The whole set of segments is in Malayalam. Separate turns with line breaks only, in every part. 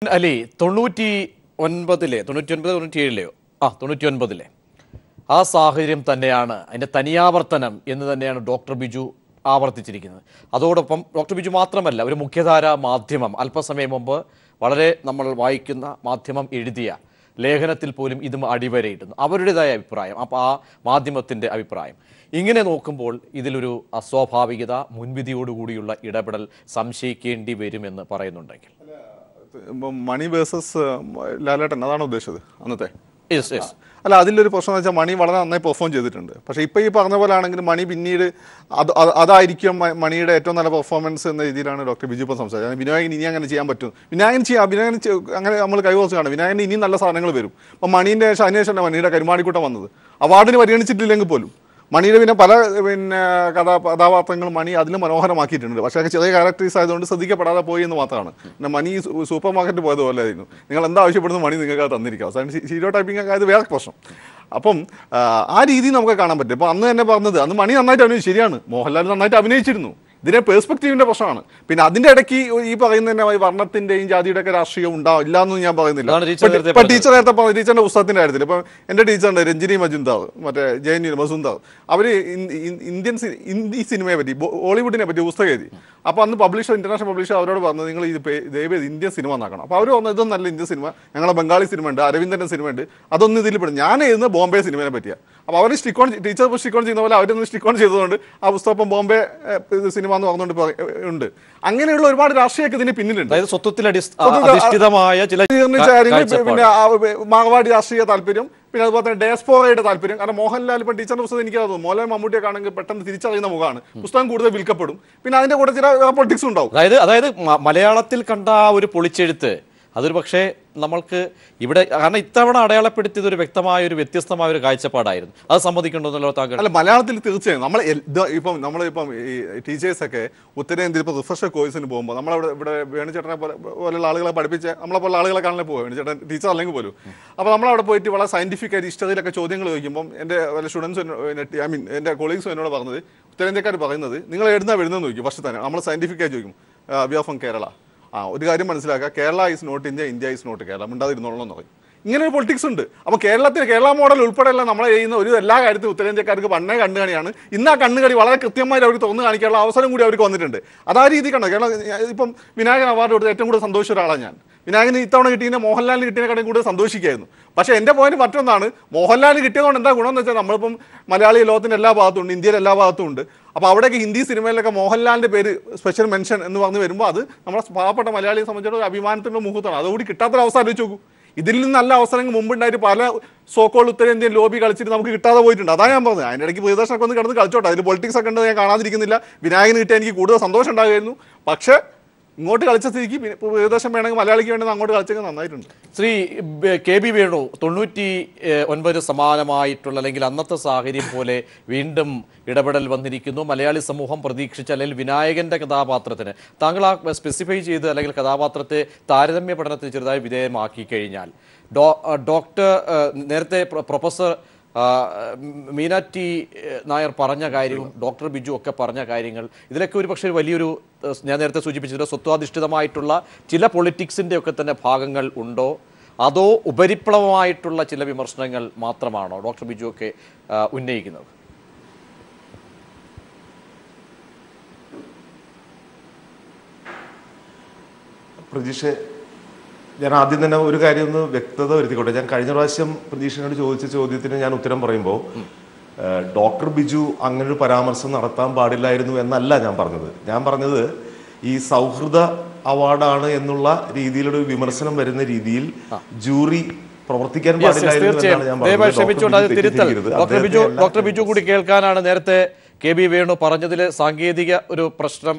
അലി 99 ആ സാഹചര്യം തന്നെയാണ് അതിൻ്റെ തനിയാവർത്തനം എന്ന് തന്നെയാണ് ഡോക്ടർ ബിജു ആവർത്തിച്ചിരിക്കുന്നത്. അതോടൊപ്പം ഡോക്ടർ ബിജു മാത്രമല്ല, ഒരു മുഖ്യധാര മാധ്യമം അല്പസമയം മുമ്പ് വളരെ നമ്മൾ വായിക്കുന്ന മാധ്യമം എഴുതിയ ലേഖനത്തിൽ പോലും ഇതും അടിവരയിടുന്നു അവരുടേതായ അഭിപ്രായം. അപ്പോൾ ആ മാധ്യമത്തിൻ്റെ അഭിപ്രായം ഇങ്ങനെ നോക്കുമ്പോൾ ഇതിലൊരു അസ്വാഭാവികത, മുൻവിധിയോടുകൂടിയുള്ള ഇടപെടൽ സംശയിക്കേണ്ടി വരുമെന്ന് പറയുന്നുണ്ടെങ്കിൽ
മണി വേഴ്സസ് ലാലേട്ടൻ അതാണ് ഉദ്ദേശിച്ചത് അന്നത്തെ.
യെസ്.
അല്ല, അതിലൊരു പ്രശ്നം എന്ന് വെച്ചാൽ മണി വളരെ നന്നായി പെർഫോം ചെയ്തിട്ടുണ്ട്. പക്ഷേ ഇപ്പോൾ ഈ പറഞ്ഞ പോലെ ആണെങ്കിൽ മണി പിന്നീട് അതായിരിക്കും മണിയുടെ ഏറ്റവും നല്ല പെർഫോമൻസ് എന്ന രീതിയിലാണ് ഡോക്ടർ ബിജു ഇപ്പം സംസാരിച്ചത്. വിനായകൻ ഇനി അങ്ങനെ ചെയ്യാൻ പറ്റും, വിനായകൻ അങ്ങനെ നമ്മൾ കൈവച്ച് കാണും. വിനായകൻ ഇനിയും നല്ല സാധനങ്ങൾ വരും. അപ്പം മണീൻ്റെ അതിനുശേഷം മണിയുടെ കരുമാടിക്കൂട്ടം വന്നത് അവാർഡിന് പരിഗണിച്ചിട്ടില്ലെങ്കിൽ പോലും മണിയുടെ പല കഥാപാത്രങ്ങൾ മണി അതിലും മനോഹരമാക്കിയിട്ടുണ്ട്. പക്ഷേ ചെറിയ ക്യാരക്ടേഴ്സ് ആയതുകൊണ്ട് ശ്രദ്ധിക്കപ്പെടാതെ പോയി എന്ന് മാത്രമാണ്. പിന്നെ മണി സൂപ്പർ മാർക്കറ്റ് പോയതുപോലെ ആയിരുന്നു. നിങ്ങൾ എന്താ ആവശ്യപ്പെടുന്നു മണി നിങ്ങൾക്ക് അത് തന്നിരിക്കാം. സീറോ ടൈപ്പിംഗ് ഒക്കെ ആയത് വേറെ പ്രശ്നം. അപ്പം ആ രീതി നമുക്ക് കാണാൻ പറ്റും. അപ്പോൾ അന്ന് തന്നെ പറഞ്ഞത് അന്ന് മണി നന്നായിട്ട് അഭിനയിച്ചു, ശരിയാണ്, മോഹൻലാൽ നന്നായിട്ട് അഭിനയിച്ചിരുന്നു. ഇതിനെ പേഴ്സ്പെക്റ്റീവിൻ്റെ പ്രശ്നമാണ്. പിന്നെ അതിൻ്റെ ഇടയ്ക്ക് ഈ പറയുന്ന തന്നെ വർണ്ണത്തിൻ്റെയും ജാതിയുടെ ഒക്കെ രാഷ്ട്രീയം ഇല്ല എന്നൊന്നും ഞാൻ പറയുന്നില്ല. ഇപ്പം ടീച്ചർ നേരത്തെ പറഞ്ഞു, ടീച്ചറിൻ്റെ പുസ്തകത്തിൻ്റെ കാര്യത്തിൽ ഇപ്പം എൻ്റെ ടീച്ചറുണ്ട് രഞ്ജിനി മജുംദാർ, മറ്റേ ജയനി മസൂന്ദാർ, അവർ ഹിന്ദി സിനിമയെ പറ്റി ബോളിവുഡിനെ പറ്റി പുസ്തകം എഴുതി. അപ്പോൾ അന്ന് ഇന്റർനാഷണൽ പബ്ലിഷർ അവരോട് പറഞ്ഞത് നിങ്ങൾ ഇത് ദയവ് ഇന്ത്യൻ സിനിമ എന്നാക്കണം. അപ്പോൾ അവർ പറഞ്ഞു ഇതൊന്നും നല്ല ഇന്ത്യൻ സിനിമ, ഞങ്ങളെ ബംഗാളി സിനിമ ഉണ്ട്, അരവിന്ദൻ്റെ സിനിമ ഉണ്ട്, അതൊന്നും ഇതിൽ പെടും. ഞാൻ എഴുതുന്ന ബോംബെ സിനിമയെ പറ്റിയാണ്. അപ്പോൾ അവർ ടീച്ചർ സ്റ്റിക്ക് ഓൺ ചെയ്യുന്ന പോലെ അവരൊന്ന് സ്റ്റിക്ക് ഓൺ ചെയ്തതുകൊണ്ട് ആ പുസ്തകം ബോംബെ സിനിമ എന്ന് പറഞ്ഞുകൊണ്ട് ഉണ്ട്. അങ്ങനെയുള്ള ഒരുപാട് രാഷ്ട്രീയമൊക്കെ ഇതിന് പിന്നിലുണ്ട്. പിന്നെ മാർവാടി രാഷ്ട്രീയ താല്പര്യം, പിന്നെ അതുപോലെ തന്നെ ഡയസ്പോറയുടെ താല്പര്യം. കാരണം മോഹൻലാൽ ഇപ്പം ടീച്ചറിന്റെ പുസ്തകം എനിക്ക് തോന്നുന്നു മോഹൻലാൽ മമ്മൂട്ടിയൊക്കെ ആണെങ്കിൽ പെട്ടെന്ന് തിരിച്ചറിയുന്ന മുഖമാണ്. പുസ്തകം കൂടുതൽ വിൽക്കപ്പെടും. പിന്നെ അതിന്റെ കൂടെ ചില പൊളിറ്റിക്സ് ഉണ്ടാവും.
അതായത് മലയാളത്തിൽ കണ്ട ഒരു പൊളിച്ചെഴുത്ത് അതൊരു പക്ഷേ നമ്മൾക്ക് ഇവിടെ, കാരണം ഇത്തവണ അടയാളപ്പെടുത്തിയത് ഒരു വ്യക്തമായ ഒരു വ്യത്യസ്തമായ ഒരു കാഴ്ചപ്പാടായിരുന്നു. അത് സമ്മതിക്കണമെന്നല്ലോ താങ്കൾ?
അല്ല, മലയാളത്തിൽ തീർച്ചയായും നമ്മളിപ്പം ഈ ടീച്ചേഴ്സൊക്കെ ഉത്തരേന്ത്യയിൽ ഇപ്പോൾ റിഫ്രഷർ കോഴ്സിന് പോകുമ്പോൾ ഇവിടെ വേണുചേട്ടനെ പോലുള്ള ആളുകളെ പഠിപ്പിച്ച് നമ്മളെ പോലുള്ള ആളുകളെ കാണാൻ പോകും. വേണുചേട്ടൻ ടീച്ചർ അല്ലെങ്കിൽ പോലും. അപ്പോൾ നമ്മളവിടെ പോയിട്ട് വളരെ സയന്റിഫിക് ആയിട്ട് ഹിസ്റ്ററിയിലൊക്കെ ചോദ്യങ്ങൾ ചോദിക്കുമ്പം എൻ്റെ വല്ല സ്റ്റുഡൻസ് എൻ്റെ കൊളീഗ്സും എന്നോട് പറഞ്ഞത്, ഉത്തരേന്ത്യക്കാർ പറയുന്നത് നിങ്ങൾ എഴുതുന്ന വരുന്നതെന്ന് ചോദിക്കും. ഫസ്റ്റ് തന്നെ നമ്മൾ സയന്റിഫിക് ആയി ചോദിക്കും വി ആർ ഫ്രം കേരള. ഒരു കാര്യം മനസ്സിലാക്കുക, Kerala is not India, India is not Kerala, മിണ്ടാതിരുന്നോളണം എന്ന് പറയും. ഇങ്ങനെ ഒരു പൊളിറ്റിക്സ് ഉണ്ട്. അപ്പോൾ കേരള മോഡൽ ഉൾപ്പെടെയുള്ള നമ്മളെ ചെയ്യുന്ന ഒരു എല്ലാ കാര്യത്തിലും ഉത്തരേന്ത്യക്കാർക്ക് പണ്ടേ കണ്ണുകണിയാണ്. ഇന്ന് ആ കണ്ണുകടി വളരെ കൃത്യമായി അവർ തുറന്നു കാണിക്കാനുള്ള അവസരം കൂടി അവർക്ക് വന്നിട്ടുണ്ട്. അത് ആ രീതി കണ്ടോ. കേരളം ഇപ്പം വിനായകൻ അവാർഡ് കൊടുത്ത് ഏറ്റവും കൂടുതൽ സന്തോഷിച്ച ഒരാളാണ് ഞാൻ. വിനായകന് ഇത്തവണ കിട്ടിയതിനെ മോഹൻലാലിന് കിട്ടിയതിനെക്കാളും കൂടുതൽ സന്തോഷിക്കായിരുന്നു. പക്ഷേ എൻ്റെ പോയിന്റ് മറ്റൊന്നാണ്, മോഹൻലാലിന് കിട്ടിയതുകൊണ്ട് എന്താ ഗുണമെന്ന് വെച്ചാൽ നമ്മളിപ്പം മലയാളി ലോകത്തിൻ്റെ എല്ലാ ഭാഗത്തും ഉണ്ട്, ഇന്ത്യയിലെ എല്ലാ ഭാഗത്തും ഉണ്ട്. അപ്പോൾ അവിടെയൊക്കെ ഹിന്ദി സിനിമയിലൊക്കെ മോഹൻലാലിൻ്റെ പേര് സ്പെഷ്യൽ മെൻഷൻ എന്ന് പറഞ്ഞു വരുമ്പോൾ അത് നമ്മുടെ പാവപ്പെട്ട മലയാളിയെ സംബന്ധിച്ചിടത്തോളം ഒരു അഭിമാനത്തിൻ്റെ മുഹൂർത്തമാണ്. അതുകൂടി കിട്ടാത്തൊരവസ്ഥ ആലോചിച്ച് നോക്കൂ. ഇതിൽ നിന്ന് നല്ല അവസരങ്ങൾ മുമ്പുണ്ടായിട്ട് പല സോക്കോൾ ഉത്തരേന്ത്യൻ ലോബി കളിച്ചിട്ട് നമുക്ക് കിട്ടാതെ പോയിട്ടുണ്ട്. അതാണ് ഞാൻ പറഞ്ഞത്. അതിൻ്റെ ഇടയ്ക്ക് പ്രിയദർശനൊക്കെ ഒന്ന് കിടന്ന് കളിച്ചോട്ടെ, അതിൽ പൊളിറ്റിക്സ് ഒക്കെ ഉണ്ട്, ഞാൻ കാണാതിരിക്കുന്നില്ല. വിനായകന് കിട്ടിയാൽ എനിക്ക് കൂടുതൽ സന്തോഷം ഉണ്ടാകുമായിരുന്നു. പക്ഷേ ഇങ്ങോട്ട് കളിച്ച സ്ഥിതിക്ക് പ്രിയദർശനം വേണമെങ്കിൽ മലയാളിക്ക് വേണമെങ്കിൽ അങ്ങോട്ട് കളിച്ചൊക്കെ നന്നായിട്ടുണ്ട്.
ശ്രീ കെ ബി വേണു, 99 സമാനമായിട്ടുള്ള അല്ലെങ്കിൽ അന്നത്തെ സാഹചര്യം പോലെ വീണ്ടും ഇടപെടൽ വന്നിരിക്കുന്നു. മലയാളി സമൂഹം പ്രതീക്ഷിച്ച അല്ലെങ്കിൽ വിനായകന്റെ കഥാപാത്രത്തിന് താങ്കൾ ആ സ്പെസിഫൈ ചെയ്ത് അല്ലെങ്കിൽ കഥാപാത്രത്തെ താരതമ്യ പഠനത്തിന് ചെറുതായി വിധേയമാക്കി കഴിഞ്ഞാൽ ഡോക്ടർ നേരത്തെ പ്രൊഫസർ മീന ടി നായർ പറഞ്ഞ കാര്യവും ഡോക്ടർ ബിജു ഒക്കെ പറഞ്ഞ കാര്യങ്ങൾ, ഇതിലൊക്കെ ഒരു പക്ഷേ വലിയൊരു, ഞാൻ നേരത്തെ സൂചിപ്പിച്ചത് സ്വത്വാധിഷ്ഠിതമായിട്ടുള്ള ചില പൊളിറ്റിക്സിൻ്റെ ഒക്കെ തന്നെ ഭാഗങ്ങൾ ഉണ്ടോ, അതോ ഉപരിപ്ലവമായിട്ടുള്ള ചില വിമർശനങ്ങൾ മാത്രമാണോ ഡോക്ടർ ബിജു ഒക്കെ ഉന്നയിക്കുന്നത്?
പ്രതീക്ഷ, ഞാൻ ആദ്യം തന്നെ ഒരു കാര്യം ഒന്ന് വ്യക്തത വരുത്തിക്കോട്ടെ. ഞാൻ കഴിഞ്ഞ പ്രാവശ്യം പ്രതീക്ഷനോട് ചോദിച്ച ചോദ്യത്തിന് ഞാൻ ഉത്തരം പറയുമ്പോൾ ഡോക്ടർ ബിജു അങ്ങനൊരു പരാമർശം നടത്താൻ പാടില്ലായിരുന്നു എന്നല്ല ഞാൻ പറഞ്ഞത്. ഞാൻ പറഞ്ഞത് ഈ സൗഹൃദ അവാർഡാണ് എന്നുള്ള രീതിയിലൊരു വിമർശനം വരുന്ന രീതിയിൽ ജൂറി പ്രവർത്തിക്കാൻ പാടില്ലായിരുന്നു എന്നാണ് ഞാൻ പറഞ്ഞത്.
ഡോക്ടർ ബിജു കൂടി കേൾക്കാനാണ് നേരത്തെ കെ ബി വേണു പറഞ്ഞതിൽ സാങ്കേതിക ഒരു പ്രശ്നം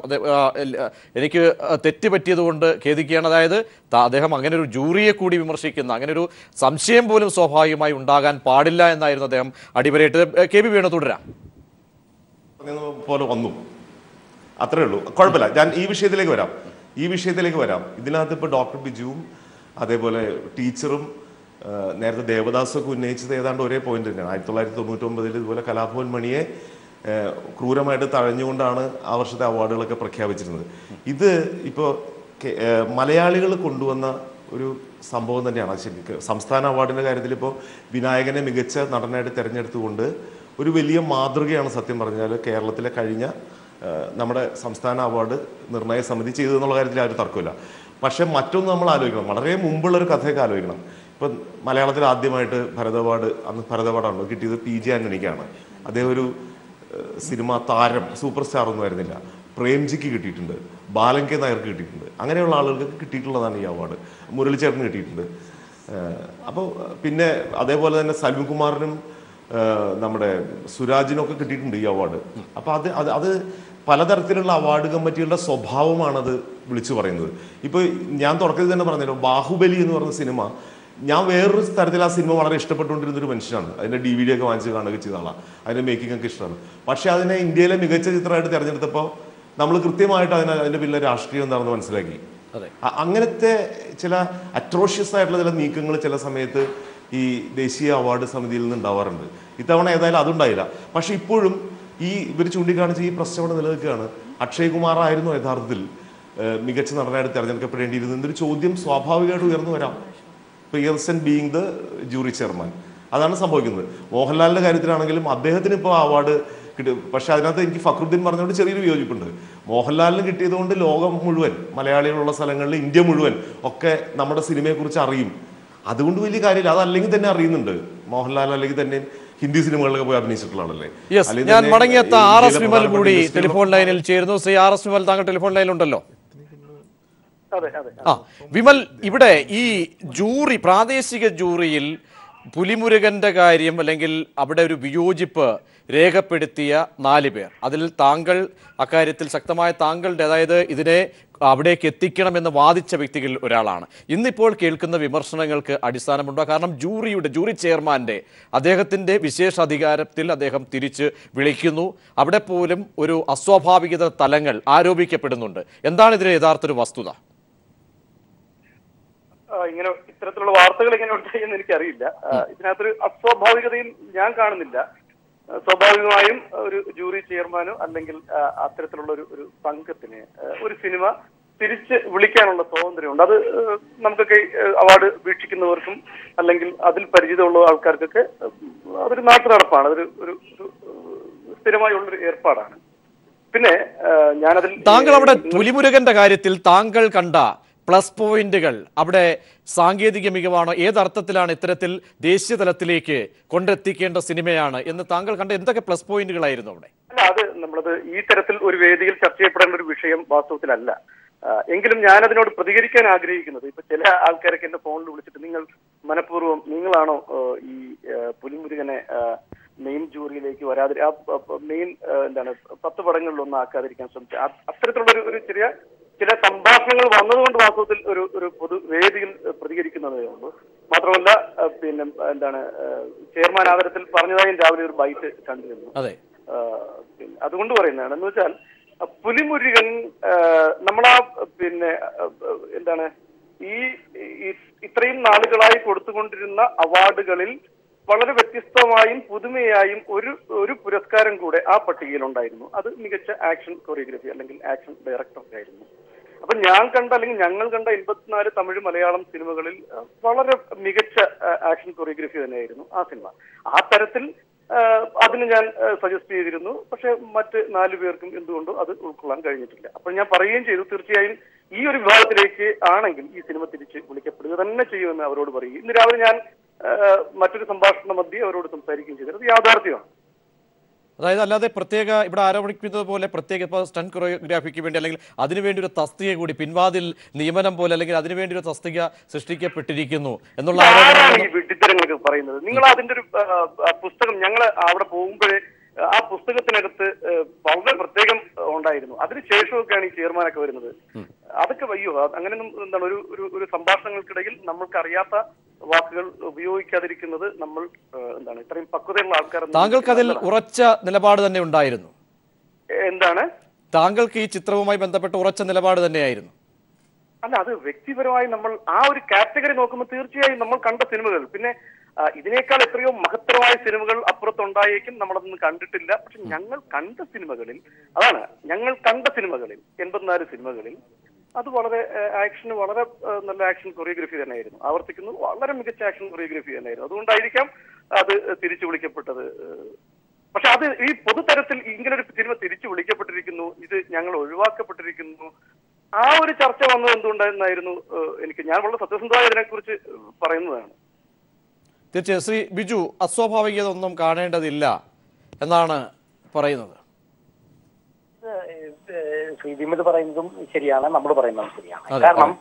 എനിക്ക് തെറ്റുപറ്റിയതുകൊണ്ട് ഖേദിക്കുകയാണ്. അതായത് അദ്ദേഹം അങ്ങനെ ഒരു ജൂറിയെ കൂടി വിമർശിക്കുന്ന അങ്ങനെ ഒരു സംശയം പോലും സ്വാഭാവികമായി ഉണ്ടാകാൻ പാടില്ല എന്നായിരുന്നു അദ്ദേഹം അടിവരയിട്ടത്. കെ ബി വേണു തുടരാം.
പോലെ വന്നു, അത്രേ ഉള്ളൂ, കുഴപ്പമില്ല. ഞാൻ ഈ വിഷയത്തിലേക്ക് വരാം. ഇതിനകത്ത് ഇപ്പോൾ ഡോക്ടർ ബിജുവും അതേപോലെ ടീച്ചറും നേരത്തെ ദേവദാസൊക്കെ ഉന്നയിച്ചത് ഏതാണ്ട് ഒരേ പോയിന്റ് തന്നെയാണ്. 1999 ഇതുപോലെ കലാഭവൻ മണിയെ ക്രൂരമായിട്ട് തഴഞ്ഞുകൊണ്ടാണ് ആ വർഷത്തെ അവാർഡുകളൊക്കെ പ്രഖ്യാപിച്ചിരുന്നത്. ഇത് ഇപ്പോൾ മലയാളികൾ കൊണ്ടുവന്ന ഒരു സംഭവം തന്നെയാണ് ശരിക്കും. സംസ്ഥാന അവാർഡിൻ്റെ കാര്യത്തിൽ ഇപ്പോൾ വിനായകനെ മികച്ച നടനായിട്ട് തിരഞ്ഞെടുത്തുകൊണ്ട് ഒരു വലിയ മാതൃകയാണ് സത്യം പറഞ്ഞാൽ കേരളത്തിലെ കഴിഞ്ഞ നമ്മുടെ സംസ്ഥാന അവാർഡ് നിർണയ സമിതി ചെയ്തതെന്നുള്ള കാര്യത്തിൽ ആരും തർക്കമില്ല. പക്ഷേ മറ്റൊന്ന് നമ്മൾ ആലോചിക്കണം, വളരെ മുമ്പുള്ളൊരു കഥയൊക്കെ ആലോചിക്കണം. ഇപ്പം മലയാളത്തിൽ ആദ്യമായിട്ട് ഭരത് അവാർഡ്, അന്ന് ഭരത് അവാർഡാണല്ലോ കിട്ടിയത് പി ജെ ആൻ്റണിക്കാണ്. അദ്ദേഹം ഒരു സിനിമാ താരം, സൂപ്പർ സ്റ്റാർ ഒന്നും ആയിരുന്നില്ല. പ്രേംജിക്ക് കിട്ടിയിട്ടുണ്ട്, ബാലൻ കെ നായർക്ക് കിട്ടിയിട്ടുണ്ട്, അങ്ങനെയുള്ള ആളുകൾക്ക് കിട്ടിയിട്ടുള്ളതാണ് ഈ അവാർഡ്. മുരളിച്ചേട്ടന് കിട്ടിയിട്ടുണ്ട്. അപ്പോൾ പിന്നെ അതേപോലെ തന്നെ സൽവിൻകുമാറിനും നമ്മുടെ സുരാജിനൊക്കെ കിട്ടിയിട്ടുണ്ട് ഈ അവാർഡ്. അപ്പോൾ അത് പലതരത്തിലുള്ള അവാർഡ് കമ്മിറ്റികളുടെ സ്വഭാവമാണത് വിളിച്ചു പറയുന്നത്. ഇപ്പോൾ ഞാൻ തുടക്കത്തിൽ തന്നെ പറഞ്ഞല്ലോ, ബാഹുബലി എന്ന് പറഞ്ഞ സിനിമ ഞാൻ വേറൊരു തരത്തിൽ ആ സിനിമ വളരെ ഇഷ്ടപ്പെട്ടുകൊണ്ടിരുന്നൊരു മനുഷ്യനാണ്. അതിൻ്റെ DVD ഒക്കെ വാങ്ങിച്ച് കാണുകയൊക്കെ ചെയ്ത ആളാണ്. അതിൻ്റെ മേക്കിംഗ് ഒക്കെ ഇഷ്ടമാണ്. പക്ഷേ അതിനെ ഇന്ത്യയിലെ മികച്ച ചിത്രമായിട്ട് തിരഞ്ഞെടുത്തപ്പോൾ നമ്മൾ കൃത്യമായിട്ട് അതിൻ്റെ പിന്നിലെ രാഷ്ട്രീയം എന്താണെന്ന് മനസ്സിലാക്കി. അങ്ങനത്തെ ചില അട്രോഷ്യസ് ആയിട്ടുള്ള ചില നീക്കങ്ങൾ ചില സമയത്ത് ഈ ദേശീയ അവാർഡ് സമിതിയിൽ നിന്ന് ഉണ്ടാവാറുണ്ട്. ഇത്തവണ ഏതായാലും അതുണ്ടായില്ല. പക്ഷെ ഇപ്പോഴും ഇവർ ചൂണ്ടിക്കാണിച്ച ഈ പ്രശ്നം അവിടെ നിലനിൽക്കുകയാണ്. അക്ഷയ് കുമാർ ആയിരുന്നു യഥാർത്ഥത്തിൽ മികച്ച നടനായിട്ട് തിരഞ്ഞെടുക്കപ്പെടേണ്ടിയിരുന്നത് എന്നൊരു ചോദ്യം സ്വാഭാവികമായിട്ട് ഉയർന്നു വരാം. Pearson being the jury chairman, അതാണ് സംഭവിക്കുന്നത്. മോഹൻലാലിന്റെ കാര്യത്തിലാണെങ്കിലും അദ്ദേഹത്തിന് ഇപ്പോൾ അവാർഡ് കിട്ടും. പക്ഷെ അതിനകത്ത് എനിക്ക് ഫക്രുദ്ദീൻ പറഞ്ഞുകൊണ്ട് ചെറിയൊരു വിയോജിപ്പുണ്ട്. മോഹൻലാലിന് കിട്ടിയതുകൊണ്ട് ലോകം മുഴുവൻ, മലയാളികളുള്ള സ്ഥലങ്ങളിൽ ഇന്ത്യ മുഴുവൻ ഒക്കെ നമ്മുടെ സിനിമയെക്കുറിച്ച് അറിയും. അതുകൊണ്ട് വലിയ കാര്യമില്ല. അതല്ലെങ്കിൽ തന്നെ അറിയുന്നുണ്ട്. മോഹൻലാൽ അല്ലെങ്കിൽ തന്നെ ഹിന്ദി സിനിമകളിലൊക്കെ പോയി അഭിനയിച്ചിട്ടുള്ള ആളല്ലേ.
ഞാൻ മടങ്ങിയെത്ത RS വിമൽ കൂടി ടെലിഫോൺ ലൈനിൽ ചേരുന്നു. ശ്രീ RS വിമൽ, താങ്കൾ ടെലിഫോൺ ലൈനിലുണ്ടല്ലോ. വിമൽ, ഇവിടെ ഈ ജൂറി, പ്രാദേശിക ജൂറിയിൽ പുലിമുരുകന്റെ കാര്യം അല്ലെങ്കിൽ അവിടെ ഒരു വിയോജിപ്പ് രേഖപ്പെടുത്തിയ 4 പേർ, അതിൽ താങ്കൾ അക്കാര്യത്തിൽ ശക്തമായ താങ്കളുടെ, അതായത് ഇതിനെ അവിടേക്ക് എത്തിക്കണമെന്ന് വാദിച്ച വ്യക്തികളിൽ ഒരാളാണ്. ഇന്നിപ്പോൾ കേൾക്കുന്ന വിമർശനങ്ങൾക്ക് അടിസ്ഥാനമുണ്ടോ? കാരണം ജൂറി ചെയർമാന്റെ അദ്ദേഹത്തിന്റെ വിശേഷ അധികാരത്തിൽ അദ്ദേഹം തിരിച്ച് വിളിക്കുന്നു. അവിടെ പോലും ഒരു അസ്വാഭാവികത തലങ്ങൾ ആരോപിക്കപ്പെടുന്നുണ്ട്. എന്താണ് ഇതിന് യഥാർത്ഥ ഒരു വസ്തുത?
ഇങ്ങനെ ഇത്തരത്തിലുള്ള വാർത്തകൾ എങ്ങനെ ഉണ്ടായി എന്ന് എനിക്കറിയില്ല. ഇതിനകത്തൊരു അസ്വാഭാവികതയും ഞാൻ കാണുന്നില്ല. സ്വാഭാവികമായും ഒരു ജൂറി ചെയർമാനോ അല്ലെങ്കിൽ അത്തരത്തിലുള്ള ഒരു സംഘത്തിന് ഒരു സിനിമ തിരിച്ച് വിളിക്കാനുള്ള സ്വാതന്ത്ര്യമുണ്ട്. അത് നമുക്കൊക്കെ അവാർഡ് വീക്ഷിക്കുന്നവർക്കും അല്ലെങ്കിൽ അതിൽ പരിചിതമുള്ള ആൾക്കാർക്കൊക്കെ അതൊരു നാട്ടു നടപ്പാണ്. അതൊരു സ്ഥിരമായുള്ളൊരു ഏർപ്പാടാണ്. പിന്നെ ഞാനതിൽ
താങ്കൾ അവിടെ പുലിമുരുകന്റെ കാര്യത്തിൽ താങ്കൾ കണ്ട പ്ലസ് പോയിന്റുകൾ അവിടെ സാങ്കേതിക മികവാണോ? ഏതർത്ഥത്തിലാണ് ഇത്തരത്തിൽ ദേശീയ തലത്തിലേക്ക് കൊണ്ടെത്തിക്കേണ്ട സിനിമയാണ് എന്ന് താങ്കൾ കണ്ട എന്തൊക്കെ പ്ലസ് പോയിന്റുകളായിരുന്നു അവിടെ?
അല്ല, അത് നമ്മളത് ഈ തരത്തിൽ ഒരു വേദിയിൽ ചർച്ച ചെയ്യപ്പെടേണ്ട ഒരു വിഷയം വാസ്തവത്തിലല്ല. എങ്കിലും ഞാൻ അതിനോട് പ്രതികരിക്കാൻ ആഗ്രഹിക്കുന്നത്, ഇപ്പൊ ചില ആൾക്കാരൊക്കെ എന്റെ ഫോണിൽ വിളിച്ചിട്ട് നിങ്ങൾ മനഃപൂർവ്വം നിങ്ങളാണോ ഈ പുലിമുരുകനെ മെയിൻ ജൂറിയിലേക്ക് വരാതിരി മെയിൻ 10 പടങ്ങളിലൊന്നും ആക്കാതിരിക്കാൻ ശ്രമിച്ച അത്തരത്തിലുള്ള ഒരു ചില സംഭാഷണങ്ങൾ വന്നതുകൊണ്ട് വാസ്തവത്തിൽ ഒരു പൊതുവേദിയിൽ പ്രതികരിക്കുന്നതേ ഉള്ളൂ. മാത്രമല്ല പിന്നെ ചെയർമാൻ ആദരത്തിൽ പറഞ്ഞതായും രാവിലെ ഒരു ബൈറ്റ് കണ്ടിരുന്നു. അതുകൊണ്ട് പറയുന്നതാണ് എന്ന് വെച്ചാൽ പുലിമുരുകൻ നമ്മളാ ഈ ഇത്രയും നാളുകളായി കൊടുത്തുകൊണ്ടിരുന്ന അവാർഡുകളിൽ വളരെ വ്യത്യസ്തമായും പുതുമയായും ഒരു പുരസ്കാരം കൂടെ ആ പട്ടികയിൽ ഉണ്ടായിരുന്നു. അത് മികച്ച ആക്ഷൻ കൊറിയോഗ്രഫി അല്ലെങ്കിൽ ആക്ഷൻ ഡയറക്ടർ ആയിരുന്നു. അപ്പൊ ഞാൻ കണ്ട അല്ലെങ്കിൽ ഞങ്ങൾ കണ്ട 84 തമിഴ് മലയാളം സിനിമകളിൽ വളരെ മികച്ച ആക്ഷൻ കൊറിയോഗ്രഫി തന്നെയായിരുന്നു ആ സിനിമ. ആ തരത്തിൽ അതിന് ഞാൻ സജസ്റ്റ് ചെയ്തിരുന്നു. പക്ഷെ മറ്റ് 4 പേർക്കും എന്തുകൊണ്ടോ അത് ഉൾക്കൊള്ളാൻ കഴിഞ്ഞിട്ടില്ല. അപ്പോൾ ഞാൻ പറയുകയും ചെയ്തു, തീർച്ചയായും ഈ ഒരു വിഭാഗത്തിലേക്ക് ആണെങ്കിൽ ഈ സിനിമ തിരിച്ച് വിളിക്കപ്പെടുക തന്നെ ചെയ്യുമെന്ന് അവരോട് പറയുകയും ഇന്ന് രാവിലെ ഞാൻ മറ്റൊരു സംഭാഷണ മധ്യേ അവരോട് സംസാരിക്കുകയും ചെയ്തത് യാഥാർത്ഥ്യമാണ്.
അതായത് അല്ലാതെ പ്രത്യേക ഇവിടെ ആരോപിക്കുന്നത് പോലെ പ്രത്യേക ഇപ്പോൾ സ്റ്റണ്ട് കൊറിയോഗ്രാഫിക്ക് വേണ്ടി അല്ലെങ്കിൽ അതിനുവേണ്ടി ഒരു തസ്തിക കൂടി പിൻവാതിൽ നിയമനം പോലെ അല്ലെങ്കിൽ അതിനുവേണ്ടി ഒരു തസ്തിക സൃഷ്ടിക്കപ്പെട്ടിരിക്കുന്നു എന്നുള്ള
ഈ വിഡ്ഢിത്തരങ്ങളൊക്കെ പറയുന്നത്. നിങ്ങൾ അതിന്റെ ഒരു പുസ്തകം ഞങ്ങൾ അവിടെ പോകുമ്പോഴേ ആ പുസ്തകത്തിനകത്ത് വളരെ പ്രത്യേകം ഉണ്ടായിരുന്നു. അതിനുശേഷമൊക്കെയാണ് ഈ ചെയർമാനൊക്കെ വരുന്നത്. അതൊക്കെ വയ്യോ അങ്ങനെയൊന്നും ഒരു സംഭാഷണങ്ങൾക്കിടയിൽ നമ്മൾക്ക് അറിയാത്ത വാക്കുകൾ ഉപയോഗിക്കാതിരിക്കുന്നത് നമ്മൾ ഇത്രയും പക്വതയുള്ള ആൾക്കാർ.
താങ്കൾക്ക് അതിൽ ഉറച്ച നിലപാട് തന്നെ ഉണ്ടായിരുന്നു.
എന്താണ്
താങ്കൾക്ക് ഈ ചിത്രവുമായി ബന്ധപ്പെട്ട ഉറച്ച നിലപാട് തന്നെയായിരുന്നു?
അല്ല, അത് വ്യക്തിപരമായി നമ്മൾ ആ ഒരു കാറ്റഗറി നോക്കുമ്പോൾ തീർച്ചയായും നമ്മൾ കണ്ട സിനിമകൾ, പിന്നെ ഇതിനേക്കാൾ എത്രയോ മഹത്തരമായ സിനിമകൾ അപ്പുറത്തുണ്ടായേക്കും, നമ്മളതൊന്നും കണ്ടിട്ടില്ല. പക്ഷെ ഞങ്ങൾ കണ്ട സിനിമകളിൽ 84 സിനിമകളിൽ അത് വളരെ ആക്ഷന് വളരെ നല്ല ആക്ഷൻ കൊറിയോഗ്രഫി തന്നെയായിരുന്നു. ആവർത്തിക്കുന്നു, വളരെ മികച്ച ആക്ഷൻ കൊറിയോഗ്രഫി തന്നെയായിരുന്നു. അതുകൊണ്ടായിരിക്കാം അത് തിരിച്ചു വിളിക്കപ്പെട്ടത്. പക്ഷെ അത് ഈ പൊതുതരത്തിൽ ഇങ്ങനൊരു സിനിമ തിരിച്ചു വിളിക്കപ്പെട്ടിരിക്കുന്നു, ഇത് ഞങ്ങൾ ഒഴിവാക്കപ്പെട്ടിരിക്കുന്നു, ആ ഒരു ചർച്ച വന്നത് എന്തുകൊണ്ടായിരുന്നായിരുന്നു ഞാൻ വളരെ സത്യസന്ധമായി അതിനെക്കുറിച്ച് പറയുന്നതാണ്.
തീർച്ചയായും ശ്രീ ബിജു, അസ്വാഭാവികത ഒന്നും കാണേണ്ടതില്ല എന്നാണ് പറയുന്നത്.
ശ്രീ വിമൽ പറയുന്നതും ശരിയാണ്, നമ്മൾ പറയുന്നതും ശരിയാണ്. കാരണം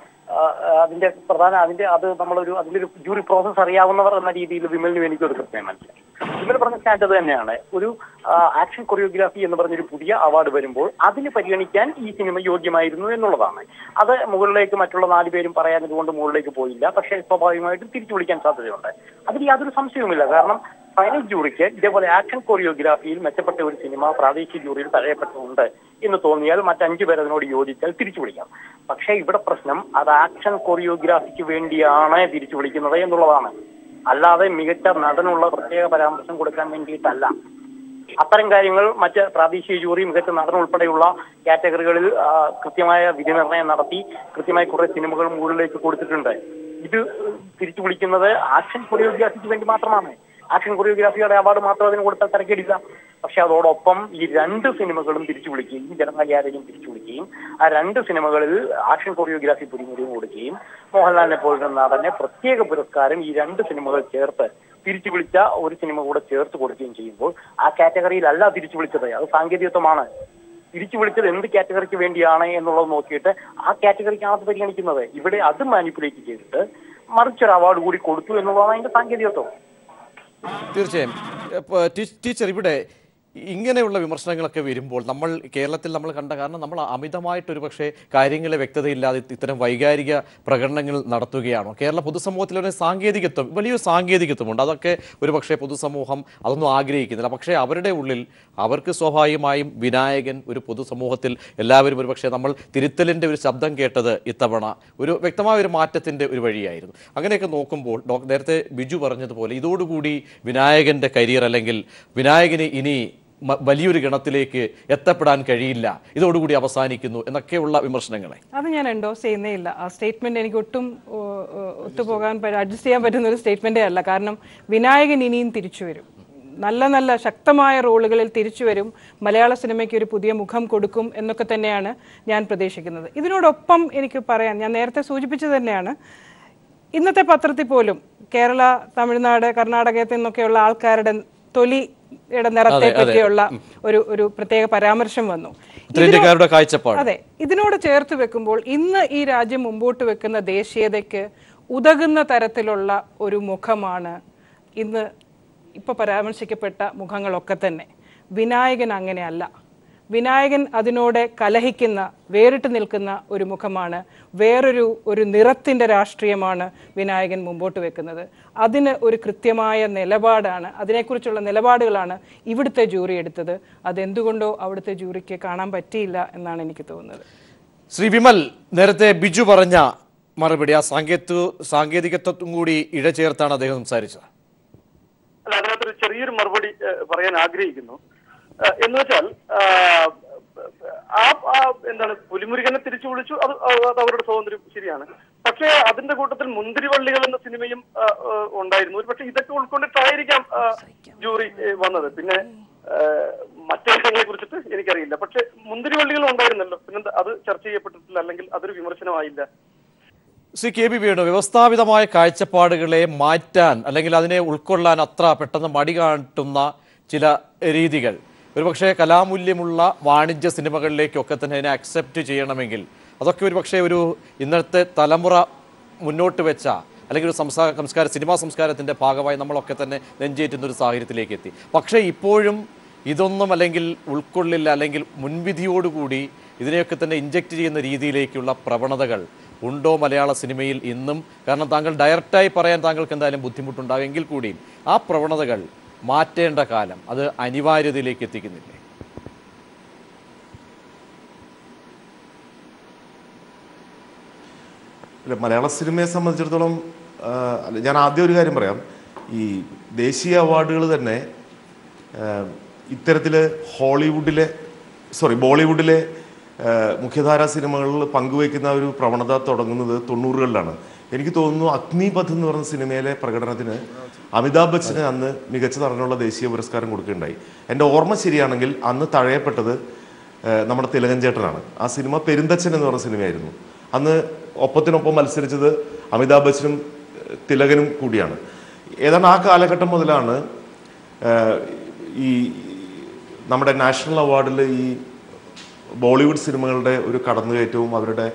അതിന്റെ അത് നമ്മളൊരു അതിലൊരു ജൂറി പ്രോസസ് അറിയാവുന്നവർ എന്ന രീതിയിൽ വിമലിനും എനിക്കൊരു കൃത്യം മനസ്സിലായി. വിമൽ പറഞ്ഞ സ്റ്റാൻഡ് അത് തന്നെയാണ്. ഒരു ആക്ഷൻ കൊറിയോഗ്രാഫി എന്ന് പറഞ്ഞൊരു പുതിയ അവാർഡ് വരുമ്പോൾ അതിന് പരിഗണിക്കാൻ ഈ സിനിമ യോഗ്യമായിരുന്നു എന്നുള്ളതാണ്. അത് മുകളിലേക്ക് മറ്റുള്ള 4 പേരും പറയാനത് കൊണ്ട് മുകളിലേക്ക് പോയില്ല. പക്ഷേ സ്വാഭാവികമായിട്ടും തിരിച്ചു വിളിക്കാൻ സാധ്യതയുണ്ട്. അതിൽ യാതൊരു സംശയവുമില്ല. കാരണം ഫൈനൽ ജൂറിക്ക് ഇതേപോലെ ആക്ഷൻ കൊറിയോഗ്രാഫിയിൽ മെച്ചപ്പെട്ട ഒരു സിനിമ പ്രാദേശിക ജൂറിയിൽ തഴയപ്പെട്ടിട്ടുണ്ട് എന്ന് തോന്നിയാൽ മറ്റ് 5 പേർ അതിനോട് യോജിച്ചാൽ തിരിച്ചു വിളിക്കാം. പക്ഷേ ഇവിടെ പ്രശ്നം അത് ആക്ഷൻ കൊറിയോഗ്രാഫിക്ക് വേണ്ടിയാണ് തിരിച്ചു വിളിക്കുന്നത് എന്നുള്ളതാണ്. അല്ലാതെ മികച്ച നടനുള്ള പ്രത്യേക പരാമർശം കൊടുക്കാൻ വേണ്ടിയിട്ടല്ല. അത്തരം കാര്യങ്ങൾ മറ്റ് പ്രാദേശിക ജൂറി മികച്ച നടൻ ഉൾപ്പെടെയുള്ള കാറ്റഗറികളിൽ കൃത്യമായ വിധി നിർണയം നടത്തി കൃത്യമായി കുറെ സിനിമകൾ മുകളിലേക്ക് കൊടുത്തിട്ടുണ്ട്. ഇത് തിരിച്ചു വിളിക്കുന്നത് ആക്ഷൻ കൊറിയോഗ്രാഫിക്ക് വേണ്ടി മാത്രമാണ്. ആക്ഷൻ കൊറിയോഗ്രാഫിയുടെ അവാർഡ് മാത്രം അതിന് കൊടുത്താൽ തരക്കേടില്ല. പക്ഷെ അതോടൊപ്പം ഈ 2 സിനിമകളും തിരിച്ചു വിളിക്കുകയും ജനനായാലും തിരിച്ചു വിളിക്കുകയും ആ 2 സിനിമകളിൽ ആക്ഷൻ കൊറിയോഗ്രാഫി പുരിമുരിയും കൊടുക്കുകയും മോഹൻലാലിനെ പോലുള്ള നടനെ പ്രത്യേക പുരസ്കാരം ഈ 2 സിനിമകൾ ചേർത്ത് തിരിച്ചു വിളിച്ച ഒരു സിനിമ കൂടെ ചേർത്ത് കൊടുക്കുകയും ചെയ്യുമ്പോൾ ആ കാറ്റഗറിയിലല്ല തിരിച്ചു വിളിച്ചത്. അത് സാങ്കേതികത്വമാണ്. തിരിച്ചു വിളിച്ചത് എന്ത് കാറ്റഗറിക്ക് വേണ്ടിയാണ് എന്നുള്ളത് നോക്കിയിട്ട് ആ കാറ്റഗറിക്കാണ് അത് പരിഗണിക്കുന്നത്. ഇവിടെ അത് മാനിപ്പുലേറ്റ് ചെയ്തിട്ട് മറിച്ചൊരു അവാർഡ് കൂടി കൊടുത്തു എന്നുള്ളതാണ് അതിന്റെ സാങ്കേതികത്വം.
തീർച്ചയായും ടീച്ചർ, ഇവിടെ ഇങ്ങനെയുള്ള വിമർശനങ്ങളൊക്കെ വരുമ്പോൾ കേരളത്തിൽ നമ്മൾ കണ്ട കാരണം നമ്മൾ അമിതമായിട്ടൊരു പക്ഷേ കാര്യങ്ങളെ വ്യക്തതയില്ലാതെ ഇത്തരം വൈകാരിക പ്രകടനങ്ങൾ നടത്തുകയാണോ? കേരള പൊതുസമൂഹത്തിലൊരു സാങ്കേതികത്വം, വലിയൊരു സാങ്കേതികത്വമുണ്ട്. അതൊക്കെ ഒരു പക്ഷേ പൊതുസമൂഹം അതൊന്നും ആഗ്രഹിക്കുന്നില്ല. പക്ഷേ അവരുടെ ഉള്ളിൽ അവർക്ക് സ്വാഭാവികമായും വിനായകൻ ഒരു പൊതുസമൂഹത്തിൽ എല്ലാവരും ഒരു പക്ഷേ നമ്മൾ തിരുത്തലിൻ്റെ ഒരു ശബ്ദം കേട്ടത് ഇത്തവണ ഒരു വ്യക്തമായ ഒരു മാറ്റത്തിൻ്റെ ഒരു വഴിയായിരുന്നു. അങ്ങനെയൊക്കെ നോക്കുമ്പോൾ നേരത്തെ ബിജു പറഞ്ഞതുപോലെ ഇതോടുകൂടി വിനായകൻ്റെ കരിയർ അല്ലെങ്കിൽ വിനായകന് ഇനി വലിയൊരു ഗണത്തിലേക്ക് എത്തപ്പെടാൻ കഴിയില്ല, ഇതോടുകൂടി അവസാനിക്കുന്നു എന്നൊക്കെയുള്ള വിമർശനങ്ങളെ
അത് ഞാൻ എൻഡോസ് ചെയ്യുന്നേ ഇല്ല. ആ സ്റ്റേറ്റ്മെന്റ് എനിക്ക് ഒട്ടും ഒത്തുപോകാൻ അഡ്ജസ്റ്റ് ചെയ്യാൻ പറ്റുന്ന ഒരു സ്റ്റേറ്റ്മെന്റേ അല്ല. കാരണം വിനായകൻ ഇനിയും തിരിച്ചു വരും, നല്ല നല്ല ശക്തമായ റോളുകളിൽ തിരിച്ചു വരും, മലയാള സിനിമയ്ക്ക് ഒരു പുതിയ മുഖം കൊടുക്കും എന്നൊക്കെ തന്നെയാണ് ഞാൻ പ്രതീക്ഷിക്കുന്നത്. ഇതിനോടൊപ്പം എനിക്ക് പറയാൻ, ഞാൻ നേരത്തെ സൂചിപ്പിച്ചത് തന്നെയാണ്, ഇന്നത്തെ പത്രത്തിൽ പോലും കേരള, തമിഴ്നാട്, കർണാടകത്തിൽ നിന്നൊക്കെയുള്ള ആൾക്കാരുടെ തൊലിയുടെ നിറത്തെ പറ്റിയുള്ള ഒരു പ്രത്യേക പരാമർശം വന്നു. അതെ, ഇതിനോട് ചേർത്ത് വെക്കുമ്പോൾ ഇന്ന് ഈ രാജ്യം മുമ്പോട്ട് വെക്കുന്ന ദേശീയതയ്ക്ക് ഉതകുന്ന തരത്തിലുള്ള ഒരു മുഖമാണ് ഇന്ന് ഇപ്പൊ പരാമർശിക്കപ്പെട്ട മുഖങ്ങളൊക്കെ തന്നെ. വിനായകൻ അങ്ങനെയല്ല. വിനായകൻ അതിനോട് കലഹിക്കുന്ന, വേറിട്ട് നിൽക്കുന്ന ഒരു മുഖമാണ്. ഒരു നിറത്തിൻ്റെ രാഷ്ട്രീയമാണ് വിനായകൻ മുമ്പോട്ട് വെക്കുന്നത്. അതിന് ഒരു കൃത്യമായ നിലപാടാണ്, അതിനെക്കുറിച്ചുള്ള നിലപാടുകളാണ് ഇവിടുത്തെ ജൂറി എടുത്തത്. അതെന്തുകൊണ്ടോ അവിടുത്തെ ജൂറിക്ക് കാണാൻ പറ്റിയില്ല എന്നാണ് എനിക്ക് തോന്നുന്നത്.
ശ്രീ വിമൽ, നേരത്തെ ബിജു പറഞ്ഞ മറുപടി, ആ സാങ്കേതികത്വം കൂടി ഇഴചേർത്താണ് അദ്ദേഹം സംസാരിച്ചത്.
അല്ല, അതിനകത്തൊരു ചെറിയൊരു മറുപടി പറയാൻ ആഗ്രഹിക്കുന്നു. എന്ന് വെച്ചാൽ എന്താണ്, പുലിമുരുകനെ തിരിച്ചു വിളിച്ചു, അത് അവരുടെ സ്വാതന്ത്ര്യം, ശരിയാണ്. പക്ഷേ അതിന്റെ കൂട്ടത്തിൽ മുന്തിരിവള്ളികൾ എന്ന സിനിമയും ഉണ്ടായിരുന്നു. ഒരു പക്ഷെ ഇതൊക്കെ ഉൾക്കൊണ്ടിട്ടായിരിക്കാം ജൂറി വന്നത്. പിന്നെ മറ്റു കാര്യങ്ങളെ കുറിച്ചിട്ട് എനിക്കറിയില്ല. പക്ഷെ മുന്തിരിവള്ളികൾ ഉണ്ടായിരുന്നല്ലോ, പിന്നെ അത് ചർച്ച ചെയ്യപ്പെട്ടിട്ടില്ല, അല്ലെങ്കിൽ അതൊരു വിമർശനമായില്ല.
ശ്രീ കെ ബി വേണു, വ്യവസ്ഥാപിതമായ കാഴ്ചപ്പാടുകളെ മാറ്റാൻ അല്ലെങ്കിൽ അതിനെ ഉൾക്കൊള്ളാൻ അത്ര പെട്ടെന്ന് മടി കാട്ടുന്ന ചില രീതികൾ ഒരുപക്ഷെ കലാമൂല്യമുള്ള വാണിജ്യ സിനിമകളിലേക്കൊക്കെ തന്നെ അതിനെ അക്സെപ്റ്റ് ചെയ്യണമെങ്കിൽ അതൊക്കെ ഒരുപക്ഷെ ഒരു ഇന്നത്തെ തലമുറ മുന്നോട്ട് വെച്ച അല്ലെങ്കിൽ ഒരു സിനിമാ സംസ്കാരത്തിൻ്റെ ഭാഗമായി നമ്മളൊക്കെ തന്നെ നെഞ്ചേറ്റുന്ന ഒരു സാഹചര്യത്തിലേക്ക് എത്തി. പക്ഷേ ഇപ്പോഴും ഇതൊന്നും അല്ലെങ്കിൽ ഉൾക്കൊള്ളില്ല, അല്ലെങ്കിൽ മുൻവിധിയോടുകൂടി ഇതിനെയൊക്കെ തന്നെ ഇഞ്ചക്ട് ചെയ്യുന്ന രീതിയിലേക്കുള്ള പ്രവണതകൾ ഉണ്ടോ മലയാള സിനിമയിൽ ഇന്നും? കാരണം താങ്കൾ ഡയറക്റ്റായി പറയാൻ താങ്കൾക്ക് എന്തായാലും ബുദ്ധിമുട്ടുണ്ടാകുമെങ്കിൽ കൂടിയും ആ പ്രവണതകൾ മാറ്റേണ്ട കാലം അത് അനിവാര്യതയിലേക്ക് എത്തിക്കുന്നില്ലേ?
അല്ല, മലയാള സിനിമയെ സംബന്ധിച്ചിടത്തോളം ഞാൻ ആദ്യം ഒരു കാര്യം പറയാം. ഈ ദേശീയ അവാർഡുകൾ തന്നെ ഇത്തരത്തിൽ ബോളിവുഡിലെ മുഖ്യധാരാ സിനിമകളിൽ പങ്കുവയ്ക്കുന്ന ഒരു പ്രവണത തുടങ്ങുന്നത് 90കളിലാണ്. എനിക്ക് തോന്നുന്നു അഗ്നിപഥ് എന്ന് പറഞ്ഞ സിനിമയിലെ പ്രകടനത്തിന് അമിതാഭ് ബച്ചന് അന്ന് മികച്ച നടനുള്ള ദേശീയ പുരസ്കാരം കൊടുക്കുകയുണ്ടായി. എൻ്റെ ഓർമ്മ ശരിയാണെങ്കിൽ അന്ന് തഴയപ്പെട്ടത് നമ്മുടെ തിലകൻ ചേട്ടനാണ്. ആ സിനിമ പെരുന്തച്ഛൻ എന്ന് പറഞ്ഞ സിനിമയായിരുന്നു. അന്ന് ഒപ്പത്തിനൊപ്പം മത്സരിച്ചത് അമിതാഭ് ബച്ചനും തിലകനും കൂടിയാണ്. ഏതാണ്ട് ആ കാലഘട്ടം മുതലാണ് ഈ നമ്മുടെ നാഷണൽ അവാർഡിൽ ഈ ബോളിവുഡ് സിനിമകളുടെ ഒരു കടന്നുകയറ്റവും അവരുടെ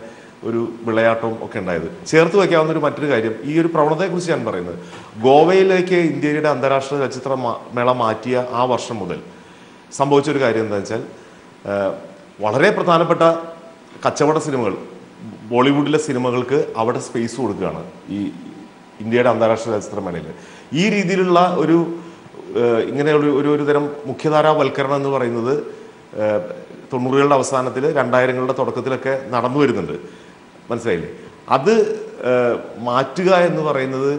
ഒരു വിളയാട്ടവും ഒക്കെ ഉണ്ടായത്. ചേർത്ത് വയ്ക്കാവുന്ന ഒരു മറ്റൊരു കാര്യം, ഈ ഒരു പ്രവണതയെക്കുറിച്ച് ഞാൻ പറയുന്നത്, ഗോവയിലേക്ക് ഇന്ത്യയുടെ അന്താരാഷ്ട്ര ചലച്ചിത്ര മേള മാറ്റിയ ആ വർഷം മുതൽ സംഭവിച്ചൊരു കാര്യം എന്താണെന്ന് വെച്ചാൽ, വളരെ പ്രധാനപ്പെട്ട കച്ചവട സിനിമകൾ, ബോളിവുഡിലെ സിനിമകൾക്ക് അവിടെ സ്പേസ് കൊടുക്കുകയാണ് ഈ ഇന്ത്യയുടെ അന്താരാഷ്ട്ര ചലച്ചിത്ര മേളയിൽ. ഈ രീതിയിലുള്ള ഒരു ഇങ്ങനെ ഒരു തരം മുഖ്യധാരാവൽക്കരണം എന്ന് പറയുന്നത് 90കളുടെ അവസാനത്തിൽ 2000കളുടെ തുടക്കത്തിലൊക്കെ നടന്നു വരുന്നുണ്ട്. മനസ്സിലായില്ലേ? അത് മാറ്റുക എന്ന് പറയുന്നത്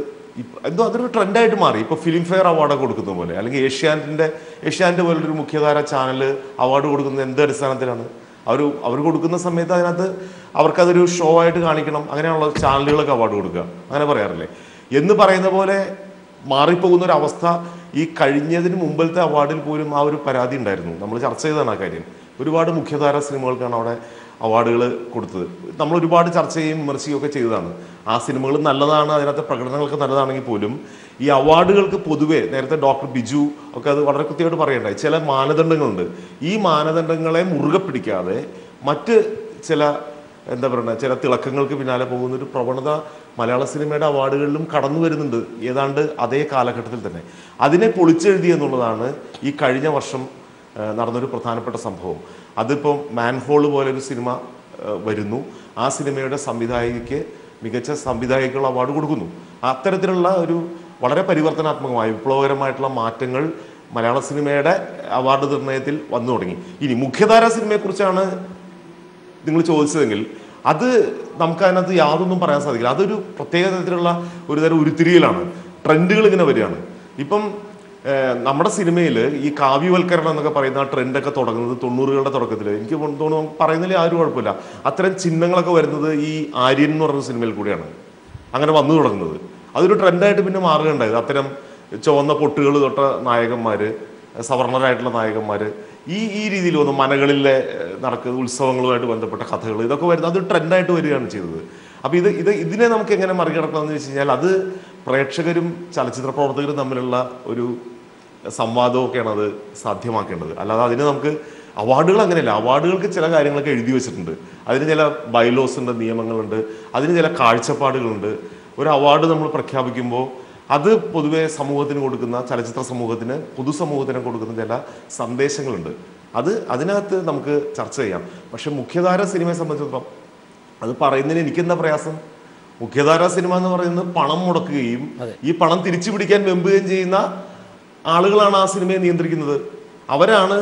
എന്തോ അതൊരു ട്രെൻഡായിട്ട് മാറി. ഇപ്പോൾ ഫിലിം ഫെയർ അവാർഡ് കൊടുക്കുന്ന പോലെ, അല്ലെങ്കിൽ ഏഷ്യാനെറ്റ് പോലൊരു മുഖ്യധാര ചാനൽ അവാർഡ് കൊടുക്കുന്നത് എന്ത് അടിസ്ഥാനത്തിലാണ്? അവർ കൊടുക്കുന്ന സമയത്ത് അതിനകത്ത് അവർക്കതൊരു ഷോ ആയിട്ട് കാണിക്കണം, അങ്ങനെയുള്ള ചാനലുകളൊക്കെ അവാർഡ് കൊടുക്കുക, അങ്ങനെ പറയാറില്ലേ? എന്ന് പറയുന്ന പോലെ മാറിപ്പോകുന്ന ഒരു അവസ്ഥ ഈ കഴിഞ്ഞതിന് മുമ്പത്തെ അവാർഡിൽ പോലും ആ ഒരു പരാതി ഉണ്ടായിരുന്നു. നമ്മൾ ചർച്ച ചെയ്തതാണ് ആ കാര്യം. ഒരുപാട് മുഖ്യധാര സിനിമകൾക്കാണ് അവിടെ അവാർഡുകൾ കൊടുത്തത്. നമ്മൾ ഒരുപാട് ചർച്ചയും വിമർശിക്കുകയും ഒക്കെ ചെയ്തതാണ്. ആ സിനിമകൾ നല്ലതാണ്, അതിനകത്ത് പ്രകടനങ്ങളൊക്കെ നല്ലതാണെങ്കിൽ പോലും ഈ അവാർഡുകൾക്ക് പൊതുവെ നേരത്തെ ഡോക്ടർ ബിജു ഒക്കെ അത് വളരെ കൃത്യമായിട്ട് പറയണ്ടായി. ചില മാനദണ്ഡങ്ങളുണ്ട്. ഈ മാനദണ്ഡങ്ങളെ മുറുകെ പിടിക്കാതെ മറ്റ് ചില ചില തിളക്കങ്ങൾക്ക് പിന്നാലെ പോകുന്ന ഒരു പ്രവണത മലയാള സിനിമയുടെ അവാർഡുകളിലും കടന്നു വരുന്നുണ്ട്, ഏതാണ്ട് അതേ കാലഘട്ടത്തിൽ തന്നെ. അതിനെ പൊളിച്ചെഴുതി എന്നുള്ളതാണ് ഈ കഴിഞ്ഞ വർഷം നടന്നൊരു പ്രധാനപ്പെട്ട സംഭവം. അതിപ്പം മാൻഹോൾ പോലൊരു സിനിമ വരുന്നു. ആ സിനിമയുടെ സംവിധായികയ്ക്ക് മികച്ച സംവിധായകനുള്ള അവാർഡ് കൊടുക്കുന്നു. അത്തരത്തിലുള്ള ഒരു വളരെ പരിവർത്തനാത്മകമായ വിപ്ലവകരമായിട്ടുള്ള മാറ്റങ്ങൾ മലയാള സിനിമയുടെ അവാർഡ് നിർണയത്തിൽ വന്നു തുടങ്ങി. ഇനി മുഖ്യധാരാ സിനിമയെക്കുറിച്ചാണ് നിങ്ങൾ ചോദിച്ചതെങ്കിൽ അത് നമുക്ക് അതിനകത്ത് യാതൊന്നും പറയാൻ സാധിക്കില്ല. അതൊരു പ്രത്യേക തരത്തിലുള്ള ഒരു തരം ഉരുത്തിരിയലാണ്. ട്രെൻഡുകൾ ഇങ്ങനെ വരികയാണ്. ഇപ്പം നമ്മുടെ സിനിമയിൽ ഈ കാവ്യവൽക്കരണം എന്നൊക്കെ പറയുന്ന ആ ട്രെൻഡൊക്കെ തുടങ്ങുന്നത് 90കളുടെ തുടക്കത്തിൽ. എനിക്ക് തോന്നുന്നു പറയുന്നതിൽ ആരും കുഴപ്പമില്ല. അത്തരം ചിഹ്നങ്ങളൊക്കെ വരുന്നത് ഈ ആര്യൻ എന്ന് പറഞ്ഞ സിനിമയിൽ കൂടിയാണ് അങ്ങനെ വന്നു തുടങ്ങുന്നത്. അതൊരു ട്രെൻഡായിട്ട് പിന്നെ മാറുകയുണ്ടായത്. അത്തരം ചുവന്ന പൊട്ടുകൾ തൊട്ട നായകന്മാർ, സവർണരായിട്ടുള്ള നായകന്മാർ, ഈ രീതിയിൽ വന്നു മനകളിലെ നടക്കുന്ന ഉത്സവങ്ങളുമായിട്ട് ബന്ധപ്പെട്ട കഥകൾ, ഇതൊക്കെ വരുന്നത് അതൊരു ട്രെൻഡായിട്ട് വരികയാണ് ചെയ്തത്. അപ്പോൾ ഇതിനെ നമുക്ക് എങ്ങനെ മറികടക്കണമെന്ന് വെച്ച് കഴിഞ്ഞാൽ അത് പ്രേക്ഷകരും ചലച്ചിത്ര പ്രവർത്തകരും തമ്മിലുള്ള ഒരു സംവാദമൊക്കെയാണ് അത് സാധ്യമാക്കേണ്ടത്. അല്ലാതെ അതിന് നമുക്ക് അവാർഡുകൾ അങ്ങനെയല്ല. അവാർഡുകൾക്ക് ചില കാര്യങ്ങളൊക്കെ എഴുതി വെച്ചിട്ടുണ്ട്, അതിന് ചില ബൈലോസ് ഉണ്ട്, നിയമങ്ങളുണ്ട്, അതിന് ചില കാഴ്ചപ്പാടുകളുണ്ട്. ഒരു അവാർഡ് നമ്മൾ പ്രഖ്യാപിക്കുമ്പോൾ അത് പൊതുവെ സമൂഹത്തിന് കൊടുക്കുന്ന, ചലച്ചിത്ര സമൂഹത്തിന്, പൊതുസമൂഹത്തിന് കൊടുക്കുന്ന ചില സന്ദേശങ്ങളുണ്ട്. അതിനകത്ത് നമുക്ക് ചർച്ച ചെയ്യാം. പക്ഷെ മുഖ്യധാര സിനിമയെ സംബന്ധിച്ചിടത്തോളം അത് പറയുന്നതിന് എനിക്കെന്താ പ്രയാസം? മുഖ്യധാര സിനിമ എന്ന് പറയുന്നത് പണം മുടക്കുകയും ഈ പണം തിരിച്ചു പിടിക്കാൻ വെമ്പുകയും ചെയ്യുന്ന ആളുകളാണ് ആ സിനിമയെ നിയന്ത്രിക്കുന്നത്. അവരാണ്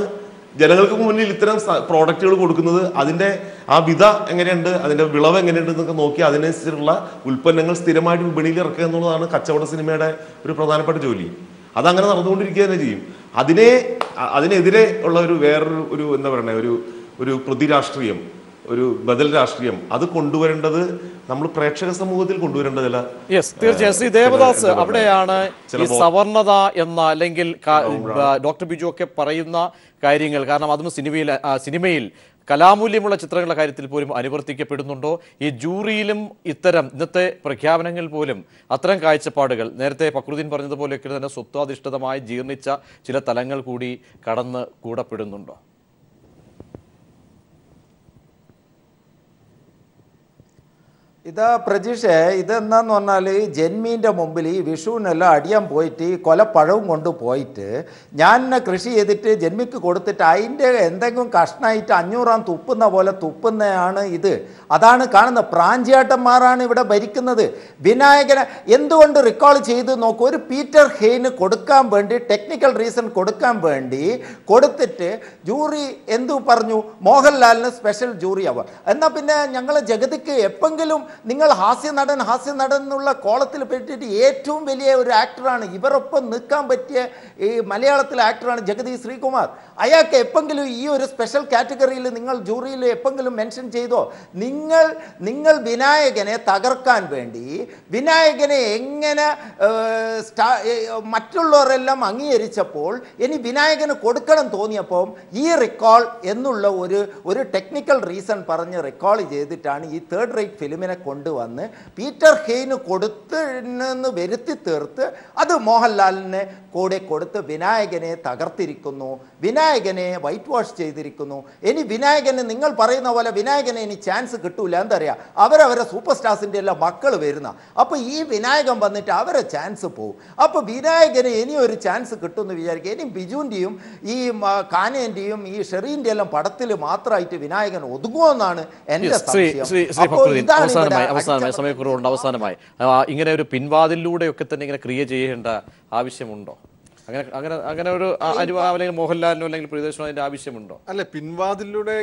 ജനങ്ങൾക്ക് മുന്നിൽ ഇത്തരം പ്രോഡക്റ്റുകൾ കൊടുക്കുന്നത്. അതിൻ്റെ ആ വിധ എങ്ങനെയുണ്ട്, അതിൻ്റെ വിളവ് എങ്ങനെയുണ്ട് എന്നൊക്കെ നോക്കി അതിനനുസരിച്ചുള്ള ഉൽപ്പന്നങ്ങൾ സ്ഥിരമായിട്ട് വിപണിയിൽ ഇറക്കുക എന്നുള്ളതാണ് കച്ചവട സിനിമയുടെ ഒരു പ്രധാനപ്പെട്ട ജോലി. അതങ്ങനെ നടന്നുകൊണ്ടിരിക്കുക തന്നെ ചെയ്യും. അതിനെതിരെ ഉള്ള ഒരു വേറൊരു എന്താ പറയുക, ഒരു പ്രതിരാഷ്ട്രീയം, ഒരു ബദൽ രാഷ്ട്രീയം അത് കൊണ്ടുവരേണ്ടത് നമ്മൾ പ്രേക്ഷക സമൂഹത്തിൽ കൊണ്ടുവരേണ്ടതല്ല.
തീർച്ചയായും ശ്രീ ദേവദാസ്, അവിടെയാണ് ഈ സവർണത എന്ന അല്ലെങ്കിൽ ഡോക്ടർ ബിജു ഒക്കെ പറയുന്ന കാര്യങ്ങൾ. കാരണം അതും സിനിമയിൽ കലാമൂല്യമുള്ള ചിത്രങ്ങളുടെ കാര്യത്തിൽ പോലും അനുവർത്തിക്കപ്പെടുന്നുണ്ടോ? ഈ ജൂറിയിലും ഇത്തരം ഇന്നത്തെ പ്രഖ്യാപനങ്ങൾ പോലും അത്തരം കാഴ്ചപ്പാടുകൾ, നേരത്തെ ഫക്രുദ്ദീൻ പറഞ്ഞതുപോലെയൊക്കെ തന്നെ സ്വത്വാധിഷ്ഠിതമായി ജീർണിച്ച ചില തലങ്ങൾ കൂടി കടന്ന് കൂടപ്പെടുന്നുണ്ടോ?
ഇത് പ്രജീഷേ, ഇതെന്താന്ന് പറഞ്ഞാൽ ജന്മീൻ്റെ മുമ്പിൽ ഈ വിഷുവിനെല്ലാം അടിയാൻ പോയിട്ട് ഈ കൊലപ്പഴവും കൊണ്ട് പോയിട്ട് ഞാൻ കൃഷി ചെയ്തിട്ട് ജന്മിക്ക് കൊടുത്തിട്ട് അതിൻ്റെ എന്തെങ്കിലും കഷ്ണമായിട്ട് 500 തുപ്പുന്ന പോലെ തുപ്പുന്നതാണ് ഇത്. അതാണ് കാണുന്നത്. പ്രാഞ്ചിയാട്ടന്മാരാണ് ഇവിടെ ഭരിക്കുന്നത്. വിനായകനെ എന്തുകൊണ്ട് റിക്കോൾ ചെയ്ത് നോക്കൂ. ഒരു പീറ്റർ ഹെയ്ന് കൊടുക്കാൻ വേണ്ടി, ടെക്നിക്കൽ റീസൺ കൊടുക്കാൻ വേണ്ടി കൊടുത്തിട്ട് ജൂറി എന്തു പറഞ്ഞു? മോഹൻലാലിന് സ്പെഷ്യൽ ജൂറി അവാർഡ്. എന്നാൽ പിന്നെ ഞങ്ങൾ ജഗതിക്ക് എപ്പെങ്കിലും നിങ്ങൾ ഹാസ്യ നടൻ എന്നുള്ള കോളത്തിൽ പെട്ടിട്ട് ഏറ്റവും വലിയ ഒരു ആക്ടറാണ്, ഇവരൊപ്പം നിൽക്കാൻ പറ്റിയ ഈ മലയാളത്തിലെ ആക്ടറാണ് ജഗദീഷ് ശ്രീകുമാർ. അയാൾക്ക് എപ്പെങ്കിലും ഈ ഒരു സ്പെഷ്യൽ കാറ്റഗറിയിൽ നിങ്ങൾ ജൂറിയിൽ എപ്പെങ്കിലും മെൻഷൻ ചെയ്തോ? നിങ്ങൾ വിനായകനെ തകർക്കാൻ വേണ്ടി വിനായകനെ എങ്ങനെ മറ്റുള്ളവരെല്ലാം അംഗീകരിച്ചപ്പോൾ ഇനി വിനായകന് കൊടുക്കണം തോന്നിയപ്പോൾ ഈ റിക്കോൾ എന്നുള്ള ഒരു ടെക്നിക്കൽ റീസൺ പറഞ്ഞ് റിക്കോൾ ചെയ്തിട്ടാണ് ഈ തേർഡ് റേറ്റ് ഫിലിമിനെ കൊണ്ടുവന്ന് പീറ്റർ ഹെയ്ന് കൊടുത്ത് വരുത്തി തീർത്ത് അത് മോഹൻലാലിന് കൂടെ കൊടുത്ത് വിനായകനെ തകർത്തിരിക്കുന്നു, വിനായകനെ വൈറ്റ് വാഷ് ചെയ്തിരിക്കുന്നു. ഇനി വിനായകന് നിങ്ങൾ പറയുന്ന പോലെ വിനായകനെ ഇനി ചാൻസ് കിട്ടൂല. എന്തറിയാം, അവരവരെ സൂപ്പർ സ്റ്റാർസിൻ്റെ എല്ലാം മക്കൾ വരുന്ന, അപ്പോൾ ഈ വിനായകൻ വന്നിട്ട് അവരെ ചാൻസ് പോകും. അപ്പോൾ വിനായകന് ഇനി ഒരു ചാൻസ് കിട്ടുമെന്ന് വിചാരിക്കുക. ഇനി ബിജുവിൻ്റെയും ഈ കാനേൻ്റെയും ഈ ഷെറീൻ്റെ എല്ലാം പടത്തിൽ മാത്രമായിട്ട് വിനായകൻ ഒതുങ്ങുമെന്നാണ് എൻ്റെ
അവസാനമായി സമയക്കുറവുണ്ട്. അവസാനമായി ഇങ്ങനെ ഒരു പിൻവാതിലൂടെയൊക്കെ തന്നെ ഇങ്ങനെ ക്രിയ ചെയ്യേണ്ട ആവശ്യമുണ്ടോ? അങ്ങനെ ഒരു അല്ലെങ്കിൽ മോഹൻലാലിനോ അല്ലെങ്കിൽ പ്രിയദർശനോ അതിന്റെ ആവശ്യമുണ്ടോ?
അല്ലെ, പിൻവാതിലൂടെ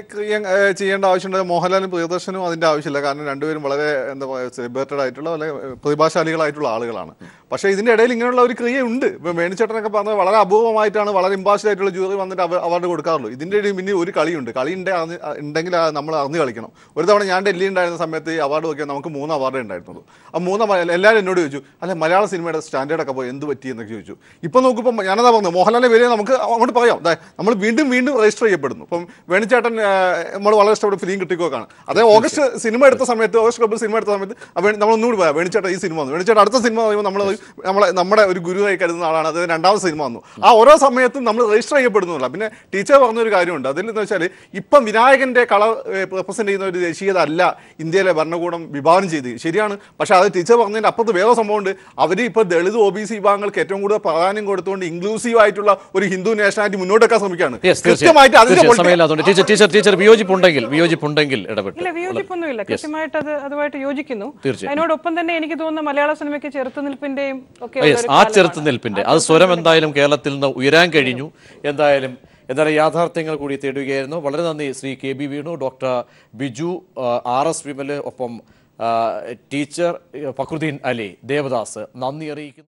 ചെയ്യേണ്ട ആവശ്യമുണ്ട്. മോഹൻലാലും പ്രിയദർശനും അതിന്റെ ആവശ്യമില്ല. കാരണം രണ്ടുപേരും വളരെ എന്താ പറയുക സെലിബ്രേറ്റഡ് ആയിട്ടുള്ള അല്ലെങ്കിൽ പ്രതിഭാശാലികളായിട്ടുള്ള ആളുകളാണ്. പക്ഷേ ഇതിന്റെ ഇടയിൽ ഇങ്ങനെയുള്ള ഒരു ക്രിയ ഉണ്ട്. ഇപ്പൊ വേണിച്ചേട്ടനൊക്കെ പറഞ്ഞത് വളരെ അപൂർവമായിട്ടാണ്, വളരെ ഇമ്പാർഷ്യൽ ആയിട്ടുള്ള ജൂറി വന്നിട്ട് അവാർഡ് കൊടുക്കാറുള്ളൂ. ഇതിന്റെ ഇടയിൽ പിന്നെ ഒരു കളിയുണ്ട്. ഉണ്ടെങ്കിൽ നമ്മൾ അറിഞ്ഞു കളിക്കണം. ഒരു തവണ ഞാൻ ഡൽഹി ഉണ്ടായിരുന്ന സമയത്ത് ഈ അവാർഡ് നോക്കിയാൽ നമുക്ക് 3 അവാർഡേ ഉണ്ടായിരുന്നുള്ളൂ. ആ 3 എല്ലാവരും എന്നോട് ചോദിച്ചു, അല്ലെ മലയാള സിനിമയുടെ സ്റ്റാൻഡേർഡൊക്കെ പോയി എന്ത് പറ്റി എന്നൊക്കെ ചോദിച്ചു. ഇപ്പൊ നോക്കുമ്പോൾ ഞാനതാ പറഞ്ഞത്, മോഹൻലാലിന്റെ പേര് നമുക്ക് അങ്ങോട്ട് പറയാം, നമ്മൾ വീണ്ടും രജിസ്റ്റർ ചെയ്യപ്പെടുന്നു. ഇപ്പം വേണിച്ചേട്ടൻ നമ്മൾ വളരെ ഇഷ്ടപ്പെട്ട ഫിലിം കിട്ടിക്കോക്കാണ്. അതേ ഓഗസ്റ്റ് സിനിമ എടുത്ത സമയത്ത്, ഓഗസ്റ്റ് ക്ലബിൽ സിനിമ എടുത്ത സമയത്ത് നമ്മളൊന്നുകൂടി പോയാൽ വേണിച്ചേട്ടൻ ഈ സിനിമ വന്നു. വേണിച്ചേട്ടൻ അടുത്ത സിനിമ പറയുമ്പോൾ നമ്മുടെ ഒരു ഗുരുവായി കരുതുന്ന ആളാണ്. അത് 2ാമത് സിനിമ വന്നു. ആ ഓരോ സമയത്തും നമ്മൾ രജിസ്റ്റർ ചെയ്യപ്പെടുന്നില്ല. പിന്നെ ടീച്ചർ പറഞ്ഞൊരു കാര്യമുണ്ട്. അതിൽ എന്ന് വെച്ചാൽ ഇപ്പം വിനായകന്റെ കളർ റെപ്രസെന്റ് ചെയ്യുന്ന ഒരു ദേശീയത അല്ല ഇന്ത്യയിലെ ഭരണകൂടം വിഭാവനം ചെയ്ത്, ശരിയാണ്. പക്ഷെ അത് ടീച്ചർ പറഞ്ഞതിന്റെ അപ്പുറത്ത് വേറെ സംഭവമുണ്ട്. അവർ ഇപ്പോൾ ദളിത് OBC വിഭാഗങ്ങൾക്ക് ഏറ്റവും കൂടുതൽ പ്രാധാന്യം കൊടുത്തുകൊണ്ട് ഇൻക്ലൂസീവ് ആയിട്ടുള്ള ഒരു ഹിന്ദു നാഷണാലിറ്റി മുന്നോട്ടെക്കാൻ ശ്രമിക്കുകയാണ്.
കൃത്യമായിട്ട് വിയോജിപ്പുണ്ടെങ്കിൽ ഇടപെട്ടില്ല,
വിയോജിപ്പൊന്നുമില്ല, കൃത്യമായിട്ട് അതുമായിട്ട് യോജിക്കുന്നു. അതിനോടൊപ്പം തന്നെ എനിക്ക് തോന്നുന്നു മലയാള സിനിമയ്ക്ക് ചെറുത്തുനിൽപ്പിന്റെയും
ആ ചെറുത്തുനിൽപ്പിന്റെ അത് സ്വരം എന്തായാലും കേരളത്തിൽ നിന്ന് ഉയരാൻ കഴിഞ്ഞു. എന്തായാലും യാഥാർത്ഥ്യങ്ങൾ കൂടി തേടുകയായിരുന്നു. വളരെ നന്ദി Shri KB Venu, doctor Biju, RS Vimal, ഒപ്പം ടീച്ചർ ഫക്രുദ്ദീൻ അലി, ദേവദാസ് നന്ദി അറിയിക്കുന്നു.